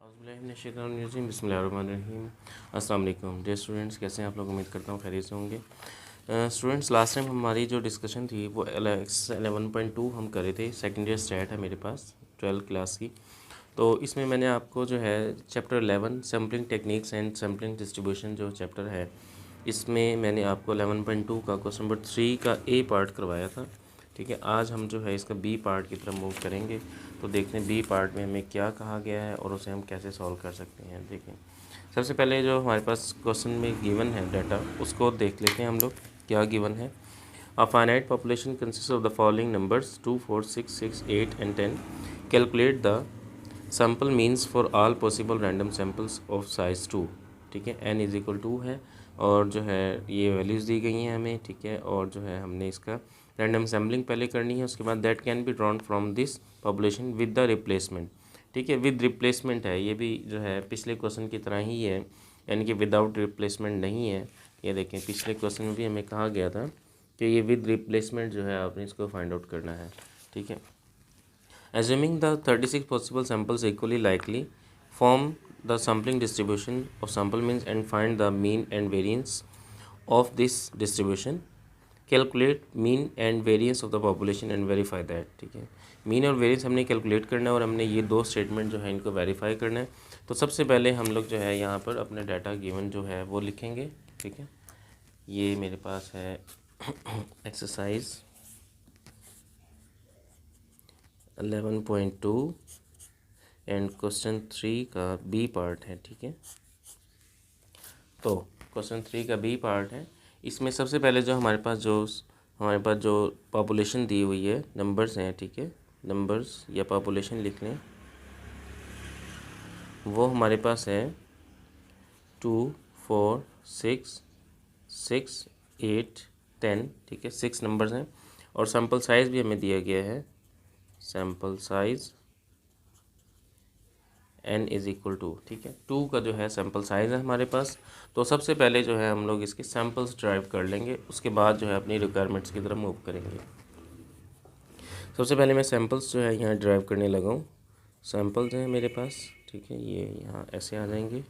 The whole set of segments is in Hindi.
बिस्मिल्लाहिर्रहमानिर्रहीम। अस्सलाम वालेकुम डियर स्टूडेंट्स, कैसे हैं आप लोग? उम्मीद करता हूँ खैरियत से होंगे। स्टूडेंट्स, लास्ट टाइम हमारी जो डिस्कशन थी वो 11.2 हम करे थे। सेकेंड ईयर स्टैट है मेरे पास 12 क्लास की। तो इसमें मैंने आपको जो है chapter 11 sampling techniques and sampling distribution जो चैप्टर है, इसमें मैंने आपको 11.2 का क्वेश्चन नंबर 3 का ए पार्ट करवाया था। ठीक है, आज हम जो है इसका बी पार्ट की तरफ मूव करेंगे। तो देखते हैं बी पार्ट में हमें क्या कहा गया है और उसे हम कैसे सॉल्व कर सकते हैं। देखें, सबसे पहले जो हमारे पास क्वेश्चन में गिवन है डाटा, उसको देख लेते हैं हम लोग क्या गिवन है। A finite population consist of the following numbers 2, 4, 6, 6, 8 and 10। Calculate the sample means for all possible random samples of size 2। ठीक है, n इज इक्वल 2 है और जो है ये वैल्यूज़ दी गई हैं हमें। ठीक है, और जो है हमने इसका रैंडम सैम्पलिंग पहले करनी है। उसके बाद that can be drawn from this population with the replacement. ठीक है, विद रिप्लेसमेंट है, ये भी जो है पिछले क्वेश्चन की तरह ही है, यानी कि विदाउट रिप्लेसमेंट नहीं है। ये देखें, पिछले क्वेश्चन में भी हमें कहा गया था कि ये विद रिप्लेसमेंट जो है आपने इसको फाइंड आउट करना है। ठीक है, assuming the 36 possible samples equally likely, form the sampling distribution of sample means and find the mean and variance of this distribution. Calculate mean and variance of the population and verify that। ठीक है, मीन और वेरिएंस हमने कैलकुलेट करना है और हमने ये दो स्टेटमेंट जो है इनको वेरीफाई करना है। तो सबसे पहले हम लोग जो है यहाँ पर अपने डाटा गिवन जो है वो लिखेंगे। ठीक है, ये मेरे पास है एक्सरसाइज 11.2 एंड क्वेश्चन 3 का बी पार्ट है। ठीक है, तो क्वेश्चन 3 का बी पार्ट है। इसमें सबसे पहले जो हमारे पास जो पॉपुलेशन दी हुई है, नंबर्स हैं। ठीक है, नंबर्स या पॉपुलेशन लिख लें, वो हमारे पास है 2, 4, 6, 6, 8, 10। ठीक है, 6 नंबर्स हैं और सैम्पल साइज़ भी हमें दिया गया है। Sample size n is equal to, ठीक है, 2 का जो है सैम्पल साइज़ है हमारे पास। तो सबसे पहले जो है हम लोग इसके सैम्पल्स ड्राइव कर लेंगे, उसके बाद जो है अपनी रिक्वायरमेंट्स की तरफ मूव करेंगे। सबसे पहले मैं सैम्पल्स जो है यहाँ ड्राइव करने लगा हूँ। सैम्पल्स हैं मेरे पास। ठीक है, ये यहाँ ऐसे आ जाएंगे।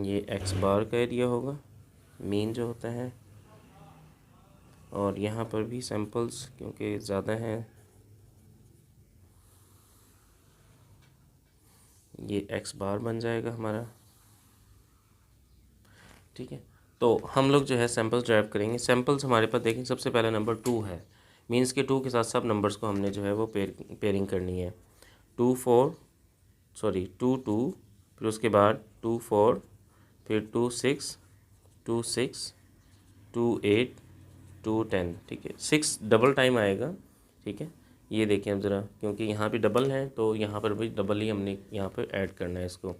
ये x बार का एरिया होगा, मीन जो होता है, और यहाँ पर भी सैम्पल्स क्योंकि ज़्यादा हैं, ये x बार बन जाएगा हमारा। ठीक है, तो हम लोग जो है सैम्पल्स ड्राइव करेंगे। सैम्पल्स हमारे पास देखें, सबसे पहला नंबर 2 है, मीन्स के 2 के साथ सब नंबर्स को हमने जो है वो पेयरिंग करनी है। 2 2, फिर उसके बाद 2 4, फिर 2 6, 2 6, 2 8, 2 10। ठीक है, 6 डबल टाइम आएगा। ठीक है, ये देखें अब ज़रा, क्योंकि यहाँ पे डबल है तो यहाँ पर भी डबल ही हमने यहाँ पर ऐड करना है इसको।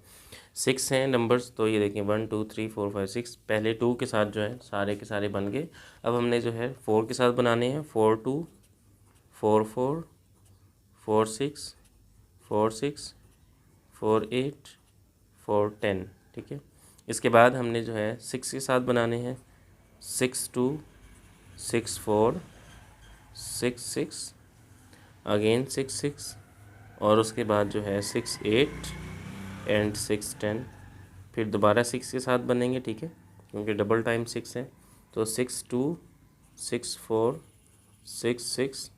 6 हैं नंबर्स, तो ये देखें 1 2 3 4 5 6। पहले 2 के साथ जो है सारे के सारे बन गए। अब हमने जो है 4 के साथ बनाने हैं। 4 2, 4 4, 4 6, 4 6, 4 8, 4 10। ठीक है, इसके बाद हमने जो है 6 के साथ बनाने हैं। 6 2, 6 4, 6 6, अगेन 6 6, और उसके बाद जो है 6 8 एंड 6 10। फिर दोबारा 6 के साथ बनेंगे। ठीक है, क्योंकि डबल टाइम 6 है। तो 6 2, 6 4, 6 6,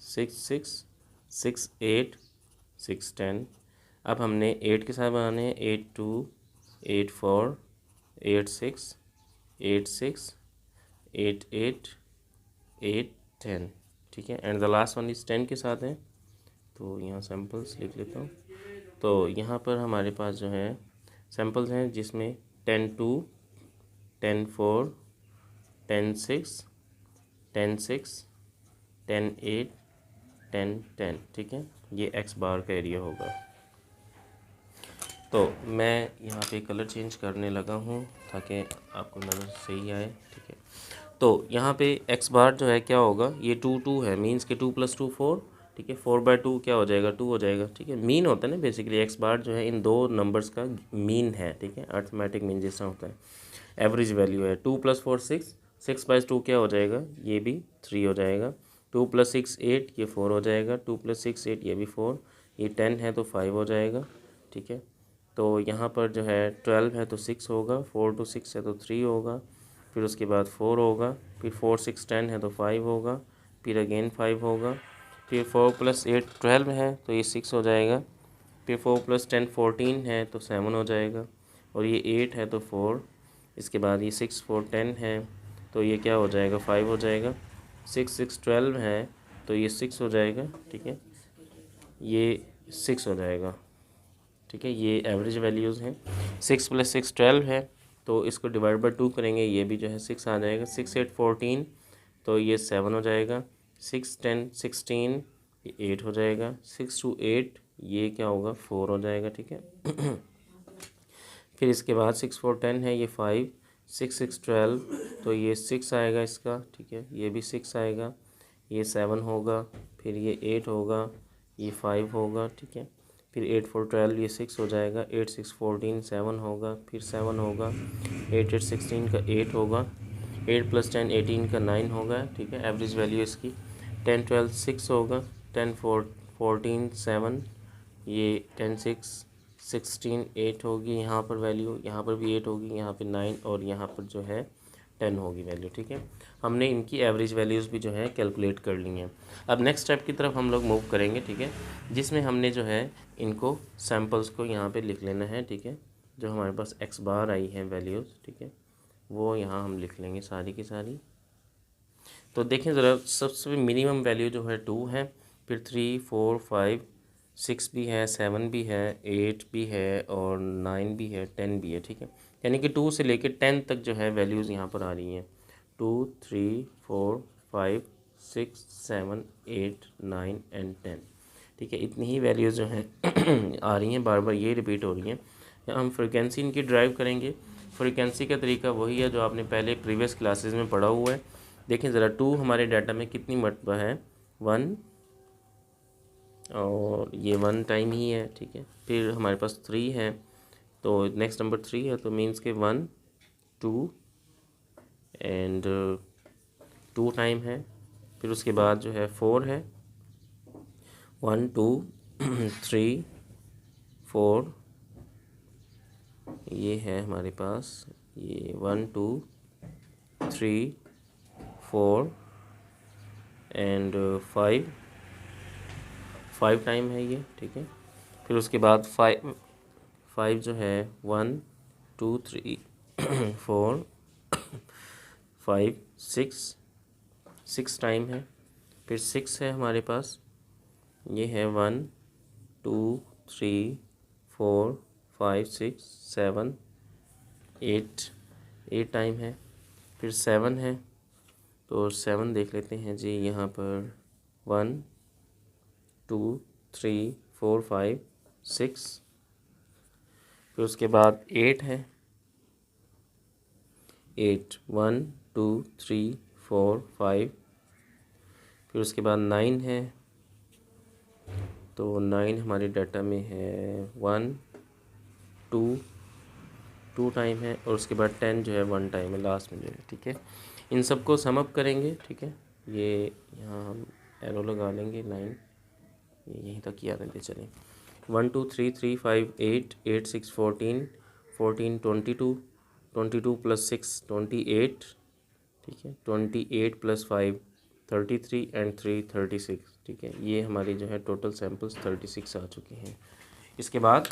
6 6, 6 8, 6 10। अब हमने 8 के साथ बनाने हैं। 8 2, 8 4, 8 6, 8 6, 8 8, 8 10। ठीक है, and the last one is 10 के साथ है। तो यहाँ सैम्पल्स लिख लेता हूँ। तो यहाँ पर हमारे पास जो है सैम्पल्स हैं, जिसमें 10 2, 10 4, 10 6, 10 6, 10 8, 10 10। ठीक है, ये x बार का एरिया होगा। तो मैं यहाँ पे कलर चेंज करने लगा हूँ ताकि आपको नज़र सही आए। ठीक है, तो यहाँ पे x बार जो है क्या होगा, ये 2 2 है, मीन्स के 2 + 2 4। ठीक है, 4/2 क्या हो जाएगा, 2 हो जाएगा। ठीक है, मीन होता है ना बेसिकली, x बार जो है इन दो नंबर्स का मीन है। ठीक है, अर्थमेटिक मीन जैसा होता है, एवरेज वैल्यू है। 2 + 4 6, 6/2 क्या हो जाएगा, ये भी 3 हो जाएगा। 2 + 6 8, ये 4 हो जाएगा। 2 + 6 8, ये भी 4, ये 10 है तो 5 हो जाएगा, ठीक है। तो यहाँ पर जो है 12 है तो 6 होगा, 4 to 6 है तो 3 होगा, फिर उसके बाद 4 होगा, फिर 4 6 10 है तो 5 होगा, फिर अगेन 5 होगा, फिर 4 + 8 12 है तो ये 6 हो जाएगा, फिर 4 + 10 14 है तो 7 हो जाएगा, और ये 8 है तो 4, इसके बाद ये 6 4 10 है तो ये क्या हो जाएगा 5 हो जाएगा, 6 6 12 है तो ये 6 हो जाएगा, ठीक है, ये 6 हो जाएगा, ठीक है। ये एवरेज वैल्यूज़ हैं। 6 + 6 12 है तो इसको डिवाइड बाई 2 करेंगे, ये भी जो है 6 आ जाएगा। 6 8 14 तो ये 7 हो जाएगा। 6 10 16 ये 8 हो जाएगा। 6 2 8 ये क्या होगा 4 हो जाएगा, ठीक है। फिर इसके बाद 6 4 10 है ये 5, 6 6 12 तो ये 6 आएगा इसका, ठीक है, ये भी 6 आएगा, ये 7 होगा, फिर ये 8 होगा, ये 5 होगा, ठीक है। फिर 8 4 12 ये 6 हो जाएगा, 8 6 14 7 होगा, फिर 7 होगा, 8 8 16 का 8 होगा, 8 + 10 18 का 9 होगा, ठीक है। एवरेज वैल्यू इसकी 10 12 6 होगा, 10 4 14 7, ये 10 6 16 8 होगी, यहाँ पर वैल्यू, यहाँ पर भी 8 होगी, यहाँ पे 9 और यहाँ पर जो है 10 होगी वैल्यू, ठीक है। हमने इनकी एवरेज वैल्यूज़ भी जो है कैलकुलेट कर ली हैं। अब नेक्स्ट स्टेप की तरफ हम लोग मूव करेंगे, ठीक है, जिसमें हमने जो है इनको सैम्पल्स को यहाँ पे लिख लेना है, ठीक है। जो हमारे पास x बार आई है वैल्यूज़, ठीक है, वो यहाँ हम लिख लेंगे सारी की सारी। तो देखें ज़रा, सबसे मिनिमम वैल्यू जो है 2 है, फिर 3 4 5 6 भी है, 7 भी है, 8 भी है और 9 भी है, 10 भी है, ठीक है। यानी कि 2 से लेकर 10 तक जो है वैल्यूज़ यहाँ पर आ रही हैं। 2 3 4 5 6 7 8 9 एंड 10, ठीक है। इतनी ही वैल्यूज़ जो हैं आ रही हैं, बार बार ये रिपीट हो रही हैं। हम फ्रीक्वेंसी इनकी ड्राइव करेंगे। फ्रीक्वेंसी का तरीका वही है जो आपने पहले प्रीवियस क्लासेस में पढ़ा हुआ है। देखें ज़रा, 2 हमारे डाटा में कितनी मरतबा है, 1, और ये 1 टाइम ही है, ठीक है। फिर हमारे पास 3 है तो नेक्स्ट नंबर 3 है तो मीन्स के 1 2 एंड 2 टाइम है। फिर उसके बाद जो है 4 है, 1 2 3 4, ये है हमारे पास, ये 1 2 3 4 एंड 5 टाइम है ये, ठीक है। फिर उसके बाद 5 जो है 1 2 3 4 5 6 टाइम है। फिर 6 है हमारे पास, ये है 1 2 3 4 5 6 7 8 टाइम है। फिर 7 है तो 7 देख लेते हैं जी, यहाँ पर 1 2 3 4 5 6। फिर उसके बाद 8 है, 8 1 2 3 4 5। फिर उसके बाद 9 है तो 9 हमारे डाटा में है 1 2 टाइम है, और उसके बाद 10 जो है 1 टाइम है लास्ट में जो है, ठीक है। इन सबको सम अप करेंगे, ठीक है। ये यहाँ हम एरो लगा लेंगे, 9 ये यहीं तक ही आ रहे थे, चलें। 1 2 3 3 5 8 8 6 14 14 22 22 + 6 28, ठीक है। 28 + 5 33 एंड 3 36, ठीक है। ये हमारी जो है टोटल सैम्पल्स 36 आ चुके हैं। इसके बाद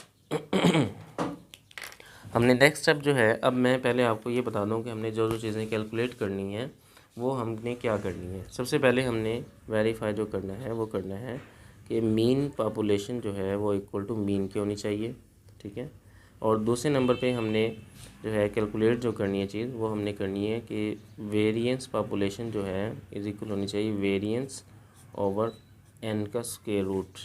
हमने नेक्स्ट स्टेप जो है, अब मैं पहले आपको ये बता दूं कि हमने जो जो चीज़ें कैलकुलेट करनी है वो हमने क्या करनी है। सबसे पहले हमने वेरीफाई जो करना है वो करना है कि मीन पॉपुलेशन जो है वो इक्वल टू मीन की होनी चाहिए, ठीक है। और दूसरे नंबर पे हमने जो है कैलकुलेट जो करनी है चीज़, वो हमने करनी है कि वेरिएंस पॉपुलेशन जो है इज इक्वल होनी चाहिए वेरिएंस ओवर n का स्क्वायर रूट।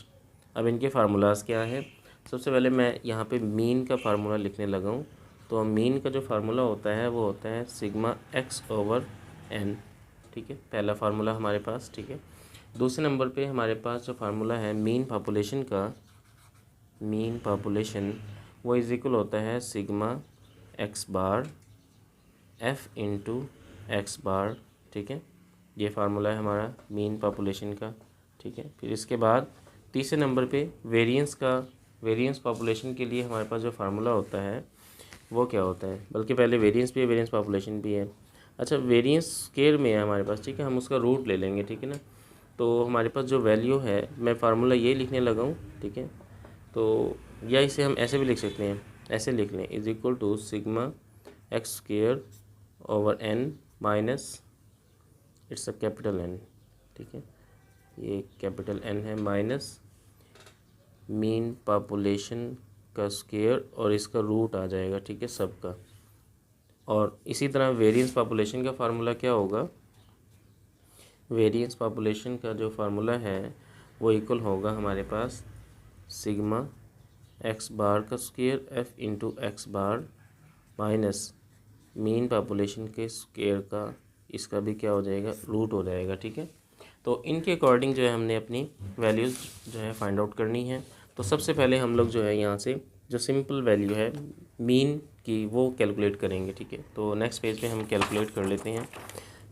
अब इनके फार्मूलाज क्या है, सबसे पहले मैं यहाँ पे मीन का फार्मूला लिखने लगा हूँ। तो मीन का जो फार्मूला होता है वो होता है सिग्मा x/n, ठीक है, पहला फार्मूला हमारे पास, ठीक है। दूसरे नंबर पे हमारे पास जो फार्मूला है मीन पॉपुलेशन का, मीन पॉपुलेशन वो इज इक्वल होता है सिग्मा x बार f इंटू x बार, ठीक है। ये फार्मूला है हमारा मीन पॉपुलेशन का, ठीक है। फिर इसके बाद तीसरे नंबर पे वेरिएंस पॉपुलेशन के लिए हमारे पास जो फार्मूला होता है वो क्या होता है, बल्कि पहले वेरिएंस भी है, वेरिएंस पॉपुलेशन भी है। अच्छा, वेरिएंस स्केयर में है हमारे पास, ठीक है, हम उसका रूट ले लेंगे, ठीक है ना। तो हमारे पास जो वैल्यू है, मैं फार्मूला ये लिखने लगा हूँ, ठीक है। तो या इसे हम ऐसे भी लिख सकते हैं, ऐसे लिख लें, is equal to sigma x square over n minus, it's a capital n, ठीक है, ये कैपिटल एन है, माइनस मीन पॉपुलेशन का स्केयर और इसका रूट आ जाएगा, ठीक है, सबका। और इसी तरह वेरिएंस पॉपुलेशन का फार्मूला क्या होगा, वेरिएंस पॉपुलेशन का जो फार्मूला है वो इक्वल होगा हमारे पास सिग्मा एक्स बार का स्केयर एफ इंटू एक्स बार माइनस मीन पॉपुलेशन के स्केयर का, इसका भी क्या हो जाएगा, रूट हो जाएगा, ठीक है। तो इनके अकॉर्डिंग जो है हमने अपनी वैल्यूज़ जो है फाइंड आउट करनी है। तो सबसे पहले हम लोग जो है यहाँ से जो सिंपल वैल्यू है मीन की वो कैलकुलेट करेंगे, ठीक है। तो नेक्स्ट पेज पे हम कैलकुलेट कर लेते हैं।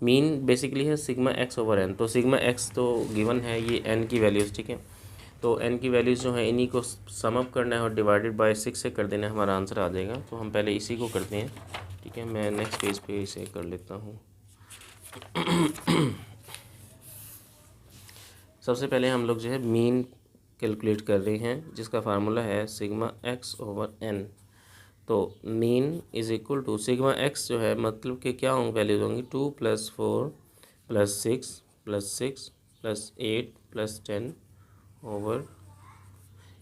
मीन बेसिकली है सिग्मा एक्स ओवर एन। तो सिग्मा एक्स तो गिवन है, ये एन की वैल्यूज़, ठीक है। तो एन की वैल्यूज़ जो है इन्हीं को सम अप करना है और डिवाइडेड बाय 6 से कर देना है, हमारा आंसर आ जाएगा। तो हम पहले इसी को करते हैं, ठीक है। मैं नेक्स्ट पेज पे इसे कर लेता हूँ। सबसे पहले हम लोग जो है मीन कैलकुलेट कर रहे हैं, जिसका फार्मूला है सिग्मा एक्स ओवर एन। तो mean is equal to sigma x जो है मतलब कि क्या होंगे, वैल्यूज होंगी 2 + 4 + 6 + 6 + 8 + 10 ओवर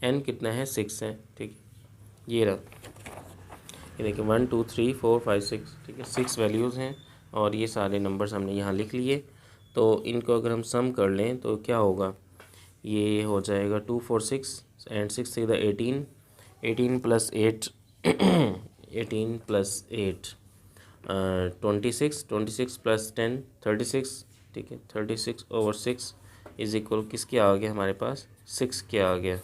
एन कितना है, 6 है, ठीक है। ये रहा, ये देखिए 1 2 3 4 5 6, ठीक है, 6 वैल्यूज़ हैं और ये सारे नंबर्स हमने यहाँ लिख लिए। तो इनको अगर हम सम कर लें तो क्या होगा, ये हो जाएगा 2 4 6 एंड 6 6 18, 18 + 8 18 + 8 26, 26 + 10 36, ठीक है, 36 ओवर 6 इज इक्वल किसके आ गया हमारे पास, 6 के आ गया।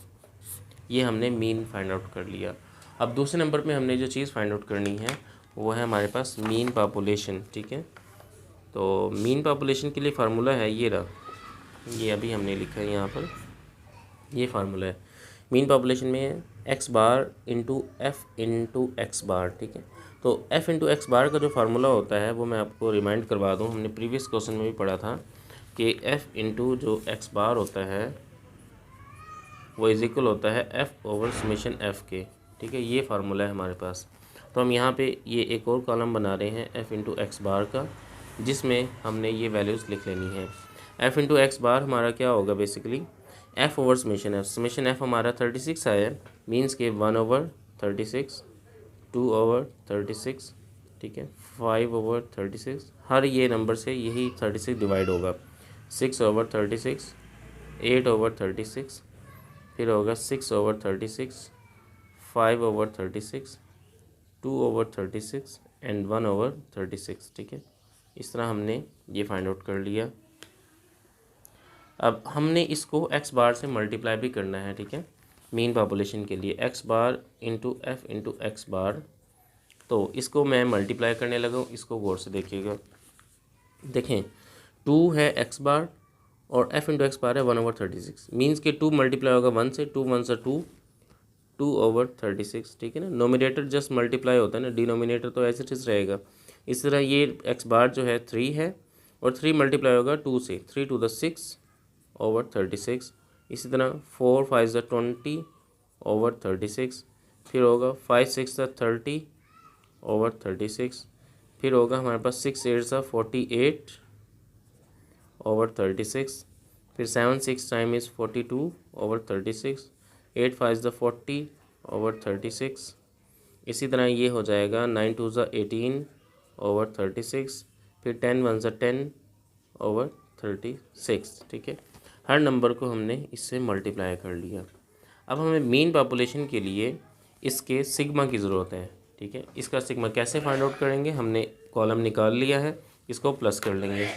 ये हमने मीन फाइंड आउट कर लिया। अब दूसरे नंबर पे हमने जो चीज़ फाइंड आउट करनी है वो है हमारे पास मीन पॉपुलेशन, ठीक है। तो मीन पॉपुलेशन के लिए फार्मूला है ये रहा, ये अभी हमने लिखा है यहाँ पर, ये फार्मूला है मीन पॉपुलेशन में x bar into F into x बार, ठीक है। तो एफ इंटू एक्स बार का जो फार्मूला होता है वो मैं आपको रिमाइंड करवा दूँ, हमने प्रीवियस क्वेश्चन में भी पढ़ा था कि एफ इंटू जो एक्स बार होता है वो इज इक्वल होता है एफ ओवर समेशन एफ के, ठीक है। ये फार्मूला है हमारे पास। तो हम यहाँ पे ये एक और कॉलम बना रहे हैं एफ इंटू एक्स बार का, जिसमें हमने ये वैल्यूज़ लिख लेनी है। एफ इंटू एक्स बार हमारा क्या होगा, basically F over summation F हमारा 36 आया, मीन्स के 1 ओवर 36, 2 ओवर 36, ठीक है, 5 ओवर 36, हर ये नंबर से यही 36 डिवाइड होगा, 6 ओवर 36, 8 ओवर 36, फिर होगा 6 over 36, 5 over 36, 2 over 36 and 1 over 36, ठीक है। इस तरह हमने ये फाइंड आउट कर लिया। अब हमने इसको एक्स बार से मल्टीप्लाई भी करना है, ठीक है, मीन पॉपुलेशन के लिए x bar into F into x बार। तो इसको मैं मल्टीप्लाई करने लगा हूँ, इसको गौर से देखिएगा। देखें 2 है एक्स बार और एफ इंटू एक्स बार है 1 ओवर 36, मीन्स के 2 मल्टीप्लाई होगा 1 से, 2 1 से 2, 2 ओवर 36, ठीक है ना। नोमिनेटर जस्ट मल्टीप्लाई होता है ना, डिनोमिनेटर तो ऐसे इस रहेगा। इस तरह ये एक्स बार जो है 3 है और 3 मल्टीप्लाई होगा 2 से, 3 टू द 6 ओवर 36। इसी तरह 4 5 ज़ 20 ओवर 36, फिर होगा 5 6 ज़ 30 ओवर 36, फिर होगा हमारे पास 6 8 ज़ 48 ओवर 36, फिर 7 6 टाइम इज़ 42 ओवर 36, 8 5 ज़ 40 ओवर 36। इसी तरह ये हो जाएगा 9 2 ज़ 18 ओवर 36, फिर 10 1 ज़ 10 ओवर 36, ठीक है। हर नंबर को हमने इससे मल्टीप्लाई कर लिया। अब हमें मीन पॉपुलेशन के लिए इसके सिग्मा की ज़रूरत है, ठीक है। इसका सिग्मा कैसे फाइंड आउट करेंगे, हमने कॉलम निकाल लिया है, इसको प्लस कर लेंगे।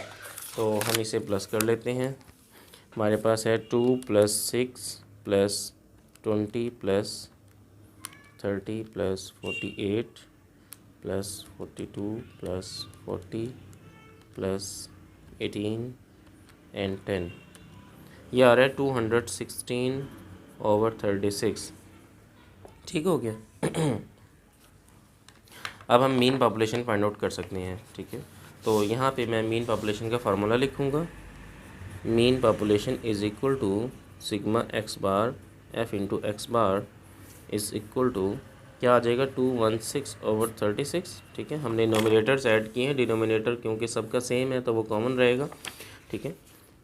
तो हम इसे प्लस कर लेते हैं। हमारे पास है 2 + 6 + 20 + 30 + 48 + 42 + 40 + 18 एंड 10। ये आ रहा है 216/36। ठीक हो गया। अब हम मीन पॉपुलेशन फाइंड आउट कर सकते हैं। ठीक है, तो यहाँ पे मैं मीन पॉपुलेशन का फार्मूला लिखूँगा। Mean population is equal to sigma x bar f into x bar is equal to क्या आ जाएगा 216/36। ठीक है, हमने नोमिनेटर्स ऐड किए हैं, डिनोमिनेटर क्योंकि सबका सेम है तो वो कॉमन रहेगा। ठीक है,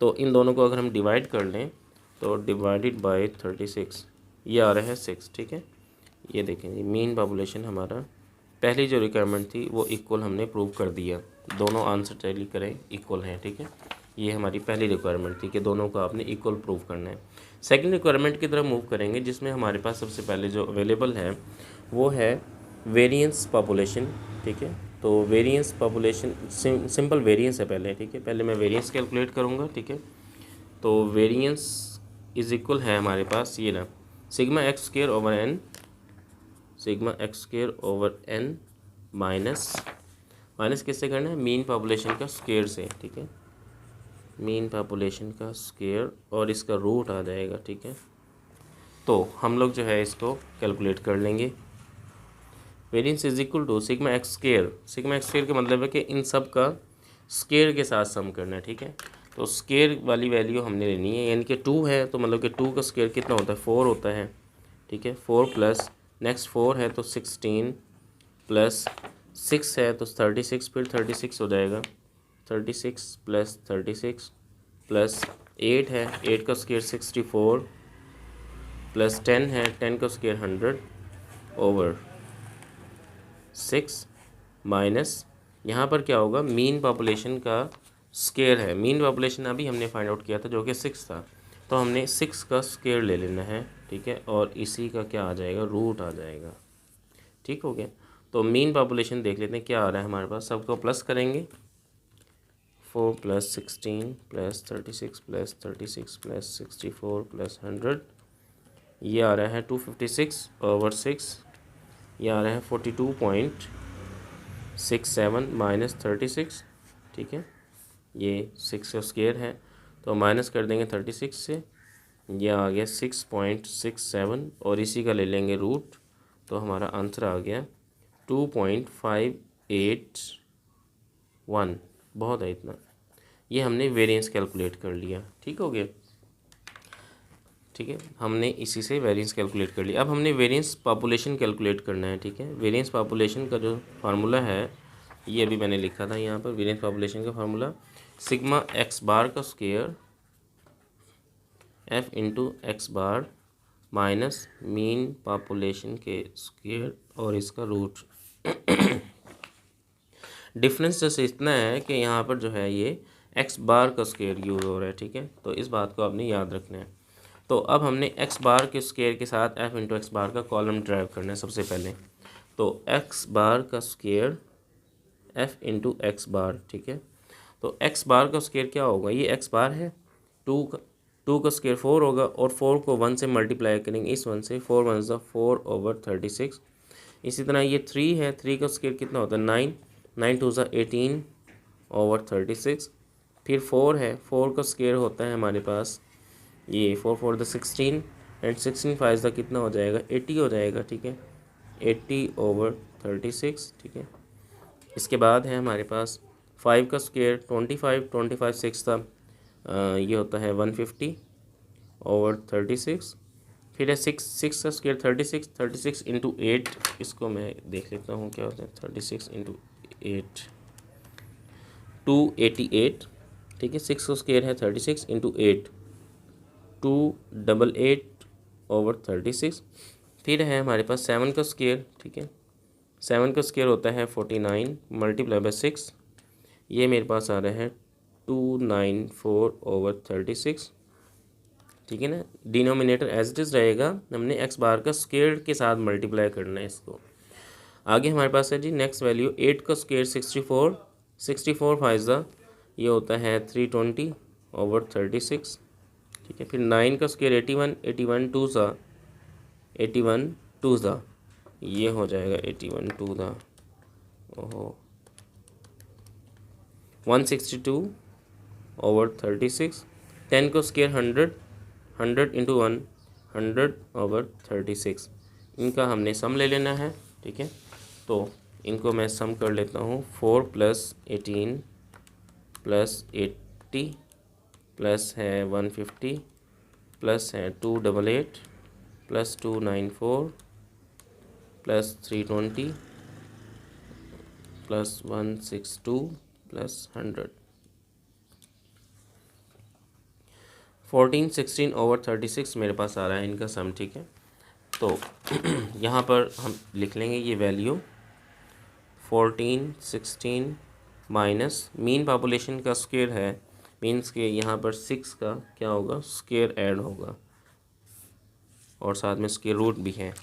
तो इन दोनों को अगर हम डिवाइड कर लें तो डिवाइडेड बाय 36 ये आ रहा है 6। ठीक है, ये देखेंगे मीन पॉपुलेशन हमारा पहली जो रिक्वायरमेंट थी वो इक्वल हमने प्रूव कर दिया। दोनों आंसर टैली करें इक्वल हैं। ठीक है, ये हमारी पहली रिक्वायरमेंट थी कि दोनों को आपने इक्वल प्रूव करना है। सेकंड रिक्वायरमेंट की तरफ मूव करेंगे जिसमें हमारे पास सबसे पहले जो अवेलेबल है वो है वेरिएंस पॉपुलेशन। ठीक है, तो वेरिएंस पॉपुलेशन सिंपल वेरिएंस है पहले। ठीक है, पहले मैं वेरिएंस कैलकुलेट करूँगा। ठीक है, तो वेरिएंस इज इक्वल है हमारे पास ये ना sigma x square over n, sigma x square over n minus किससे करना है, मीन पॉपुलेशन का स्क्वायर से। ठीक है, मीन पॉपुलेशन का स्क्वायर और इसका रूट आ जाएगा। ठीक है, तो हम लोग जो है इसको कैलकुलेट कर लेंगे। Variance is equal to sigma x square. Sigma x square का मतलब है कि इन सब का स्क्वायर के साथ सम करना है। ठीक है, तो स्क्वायर वाली वैल्यू हमने लेनी है, यानी कि 2 है तो मतलब कि 2 का स्क्वायर कितना होता है, 4 होता है। ठीक है, 4 प्लस नेक्स्ट 4 है तो 16 प्लस 6 है तो 36, फिर 36 हो जाएगा। 36 प्लस 36 प्लस 8 है, 8 का स्क्वायर 64 प्लस 10 है, 10 का स्क्वायर 100 ओवर 6 माइनस यहाँ पर क्या होगा, मीन पॉपुलेशन का स्क्वायर है। मीन पॉपुलेशन अभी हमने फाइंड आउट किया था जो कि 6 था, तो हमने 6 का स्क्वायर ले लेना है। ठीक है, और इसी का क्या आ जाएगा, रूट आ जाएगा। ठीक हो गया, तो मीन पॉपुलेशन देख लेते हैं क्या आ रहा है हमारे पास। सबको प्लस करेंगे, 4 plus 16 plus 36 plus 36 plus 64 plus 100, ये आ रहा है 256/6, ये आ रहा है 42.67 माइनस 36। ठीक है, ये 6 का स्क्वायर है तो माइनस कर देंगे 36 से, ये आ गया 6.67 और इसी का ले लेंगे रूट, तो हमारा आंसर आ गया 2.581। बहुत है इतना, ये हमने वेरिएंस कैलकुलेट कर लिया। ठीक हो गया। ठीक है, हमने इसी से वेरिएंस कैलकुलेट कर लिया। अब हमने वेरिएंस पॉपुलेशन कैलकुलेट करना है। ठीक है, वेरिएंस पॉपुलेशन का जो फार्मूला है ये अभी मैंने लिखा था यहाँ पर। वेरिएंस पॉपुलेशन का फार्मूला सिग्मा एक्स बार का स्क्वायर एफ इंटू एक्स बार माइनस मीन पॉपुलेशन के स्क्वायर और इसका रूट। डिफरेंस जैसे इतना है कि यहाँ पर जो है ये एक्स बार का स्क्वायर यूज़ हो रहा है। ठीक है, तो इस बात को आपने याद रखना है। तो अब हमने एक्स बार के स्क्वायर के साथ एफ इंटू एक्स बार का कॉलम ड्राइव करना है सबसे पहले। तो एक्स बार का स्क्वायर एफ इंटू एक्स बार। ठीक है, तो एक्स बार का स्क्वायर क्या होगा, ये एक्स बार है, 2 का स्क्वायर 4 होगा और 4 को 1 से मल्टीप्लाई करेंगे, इस 1 से 4 1 ज़ा 4/36। इसी तरह ये 3 है, 3 का स्क्वायर कितना होता है 9, 9 2 ज़ा 18/36। फिर 4 है, 4 का स्क्वायर होता है हमारे पास ये 4 4 द 16 एंड 16 5 ज़ा कितना हो जाएगा 80 हो जाएगा। ठीक है, 80/36। ठीक है, इसके बाद है हमारे पास 5 का स्क्वायर 25, 25 6 था, ये होता है 150/36। फिर है 6 का स्क्वायर 36, 36 इंटू 8, इसको मैं देख लेता हूँ क्या होता है 36 इंटू 8 288। ठीक है, 6 का स्क्वायर है 36 इंटू 8 288/36। फिर है हमारे पास 7 का स्क्वायर। ठीक है, 7 का स्क्वायर होता है 49 मल्टीप्लाई बाय 6, ये मेरे पास आ रहा है 294/36। ठीक है ना, डिनोमिनेटर एज इट इज़ रहेगा, हमने एक्स बार का स्क्वायर के साथ मल्टीप्लाई करना है इसको। आगे हमारे पास है जी नेक्स्ट वैल्यू 8 का स्क्वायर 64, 64 5 ज़ा ये होता है 320/36। ठीक है, फिर 9 का स्क्वायर 81, 81 2 ज़ा 81 2 ज़ा ये हो जाएगा 81 2 ज़ा ओहो 162/36। 10 को स्क्वायर 100, 100 इंटू 1, 100/36। इनका हमने सम ले लेना है, ठीक है। तो इनको मैं सम कर लेता हूँ। 4 + 18 + 80 प्लस है 150 प्लस है 288 प्लस 294 प्लस 320 प्लस 162 प्लस 100। 14 16/36 मेरे पास आ रहा है इनका सम, ठीक है। तो यहाँ पर हम लिख लेंगे ये वैल्यू 14 16 माइनस मीन पॉपुलेशन का स्क्वायर है, मीन्स के यहाँ पर 6 का क्या होगा, स्क्वायर ऐड होगा और साथ में स्क्वायर रूट भी है।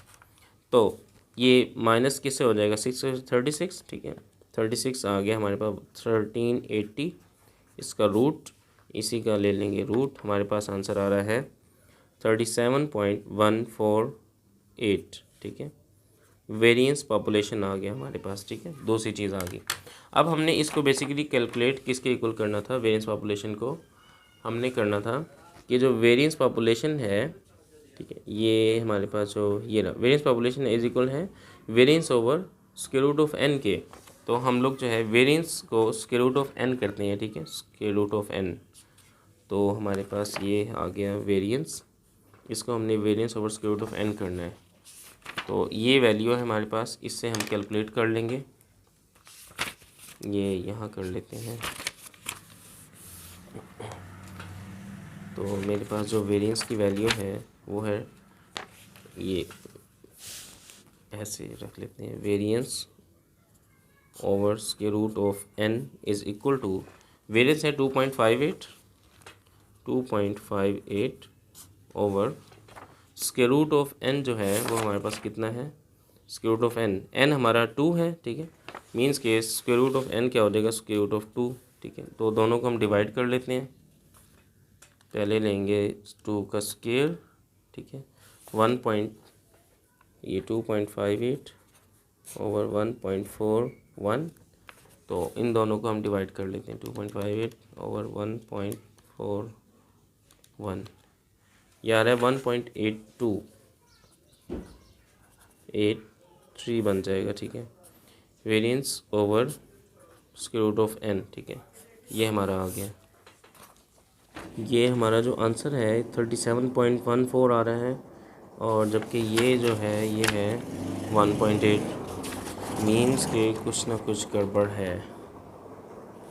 तो ये माइनस किससे हो जाएगा, 6 से 36, ठीक है। 36 आ गया हमारे पास 1380, इसका रूट इसी का ले लेंगे रूट, हमारे पास आंसर आ रहा है 37.148, ठीक है। वेरिएंस पॉपुलेशन आ गया हमारे पास, ठीक है। दो सी चीज़ आ गई। अब हमने इसको बेसिकली कैलकुलेट किसके इक्वल करना था, वेरिएंस पॉपुलेशन को हमने करना था कि जो वेरिएंस पॉपुलेशन है, ठीक है, ये हमारे पास जो ये रहा वेरिएंस पॉपुलेशन इज इक्वल है variance over square root of n के। तो हम लोग जो है वेरिएंस को स्क्वायर रूट ऑफ n करते हैं, ठीक है, स्क्वायर रूट ऑफ n। तो हमारे पास ये आ गया वेरिएंस, इसको हमने variance over square root of n करना है। तो ये वैल्यू है हमारे पास, इससे हम कैलकुलेट कर लेंगे। ये यहाँ कर लेते हैं। तो मेरे पास जो वेरिएंस की वैल्यू है वो है, ये ऐसे रख लेते हैं, variance over square root of n is equal to, variance है 2.58 over square root of n जो है वो हमारे पास कितना है, स्क्वायर रूट ऑफ n हमारा 2 है, ठीक है। मीन्स के स्क्वायर रूट ऑफ n क्या हो जाएगा, स्क्वायर रूट ऑफ 2, ठीक है। तो दोनों को हम डिवाइड कर लेते हैं। पहले लेंगे 2 का स्क्वायर, ठीक है, 2.58 ओवर 1.41। तो इन दोनों को हम डिवाइड कर लेते हैं, 2.58 ओवर 1.41, ये आ रहा है 1.8283 बन जाएगा, ठीक है। Variance over square root of n, ठीक है, ये हमारा आ गया। ये हमारा जो आंसर है 37.14 आ रहा है, और जबकि ये जो है ये है 1.8। मीन्स के कुछ ना कुछ गड़बड़ है।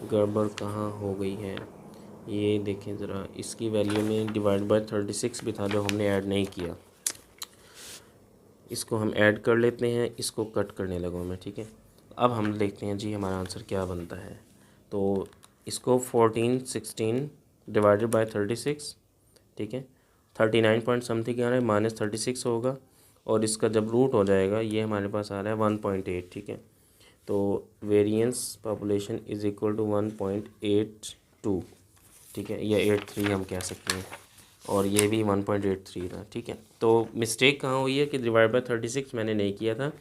गड़बड़ कहाँ हो गई है, ये देखें ज़रा, इसकी वैल्यू में डिवाइड बाय 36 भी था जो हमने ऐड नहीं किया। इसको हम ऐड कर लेते हैं, इसको कट करने लगा मैं, ठीक है। अब हम देखते हैं जी हमारा आंसर क्या बनता है। तो इसको 14 16 डिवाइडेड बाय 36, ठीक है, 39 पॉइंट समथिंग आ रहा है, -36 होगा, और इसका जब रूट हो जाएगा ये हमारे पास आ रहा है 1.8, ठीक है। तो variance population is equal to 1.82, ठीक है, या 83 हम कह सकते हैं, और ये भी 1.83 था, ठीक है। तो मिस्टेक कहाँ हुई है कि डिवाइड बाय 36 मैंने नहीं किया था,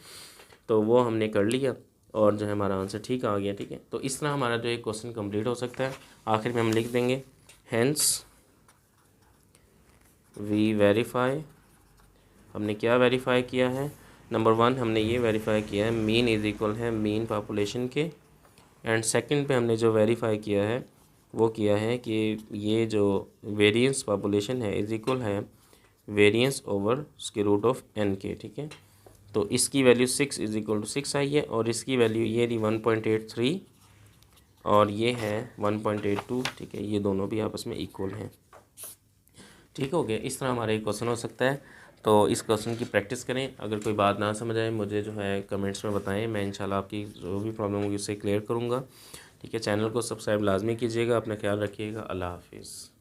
तो वो हमने कर लिया और जो है हमारा आंसर ठीक आ गया, ठीक है। तो इस तरह हमारा जो एक क्वेश्चन कंप्लीट हो सकता है। आखिर में हम लिख देंगे हेंस वी वेरीफाई। हमने क्या वेरीफाई किया है, नंबर 1 हमने ये वेरीफाई किया है मीन इज़ इक्वल है मीन पॉपुलेशन के, एंड सेकंड पे हमने जो वेरीफाई किया है वो किया है कि ये जो वेरिएंस पॉपुलेशन है इज़ इक्वल है variance over square root of n के, ठीक है। तो इसकी वैल्यू 6 इज़ इक्वल टू 6 आई है, और इसकी वैल्यू ये थी 1.83 और ये है 1.82, ठीक है। ये दोनों भी आपस में इक्वल हैं, ठीक हो गया। इस तरह हमारा एक क्वेश्चन हो सकता है। तो इस क्वेश्चन की प्रैक्टिस करें। अगर कोई बात ना समझ आए मुझे जो है कमेंट्स में बताएं, मैं इंशाल्लाह आपकी जो भी प्रॉब्लम होगी उससे क्लियर करूँगा, ठीक है। चैनल को सब्सक्राइब लाजमी कीजिएगा। अपना ख्याल रखिएगा। अल्लाह हाफिज़।